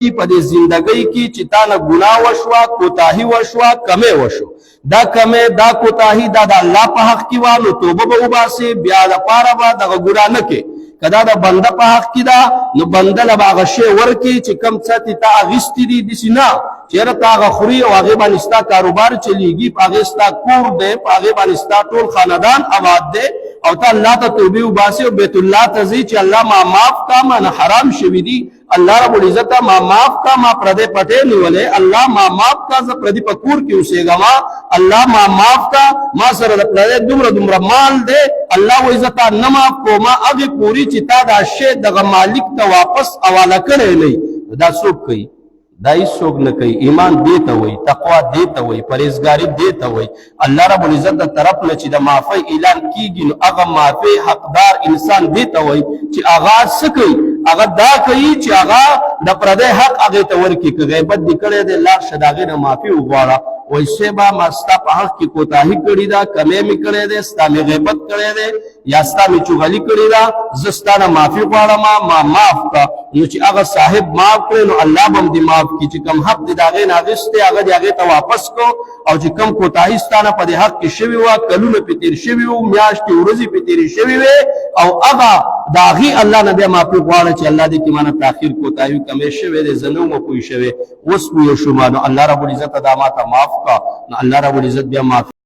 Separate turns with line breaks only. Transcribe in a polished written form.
په دې زندګۍ کې چې تا نه ګناه وشوه کوتاهي وشوه کمې وشو دا کمې دا کوتاهي دا د الله په حق کې وه نو توبه به وباسې بیا دپاره به دغه ګناه نه کې که دا د بنده په حق کې ده نو بنده له به هغه شی ورکړي چې کوم څه تې تا اخیستي دي داسې نه چېرې ته هغه خوري او هغې باندې ستا کاروبار چلېږي په هغې ستا کور دی په هغې باندې ستا ټول خاندان آباد دی او ته الله ته توبې وباسې او بیت الله ته ځې چې الله ما معاف کا ما نه حرام شوي دي الله رب العزت ما معاف کا ما پردې پټې نیولې الله ما معاف کا زه پردې په کور کې اوسېږم الله ما معاف کا ما سره د پردې دومره مال دی الله وایي زه تا نه معاف کوم هغې پورې چې تا دا شی دغه مالک ته واپس حواله کړی نه دا څوک کوي دا هیڅوک نه کوي ایمان دې ته وایي تقوا دې ته وایي پرهیزګاري دې ته وایي الله رب العزت د طرف نه چې د معافۍ اعلان کیږي نو هغه معافۍ حقدار انسان دې ته وایي چې هغه څه کوي هغه دا کوي چې هغه د پردی حق هغې ته ورکړي که غیبت دې کړی دی لاړ شه د هغې نه معافي وغواړه وایي صیبه ما ستا په حق کې کوتاهي کړې ده کمی مې کړی دی ستا مې غیبت کړی دی یا ستا مې چغلي کړې ده زه ستا نه معافي غواړم ما معاف کړه نو چې هغه صاحب معاف کړی نو الله به هم دې معاف کړي چې کوم حق دې د هغې نه اخیستی هغه دې هغې ته واپس کړو او چې کوم کوتاهي ستا نه په دې حق کې شوي وه کلونه پې تېر شوي وو میاشتې ورځې پې تېرې شوي وې او هغه د هغې الله نه بیا معافي غواړه چې الله دې کې مانه تاخیر کوتاهي کمې شوی دی زه نه وم پوه شوی اوس پوه شوم نو الله رب العزت دا ما ته معاف کا نو الله رب العزت بیا معاف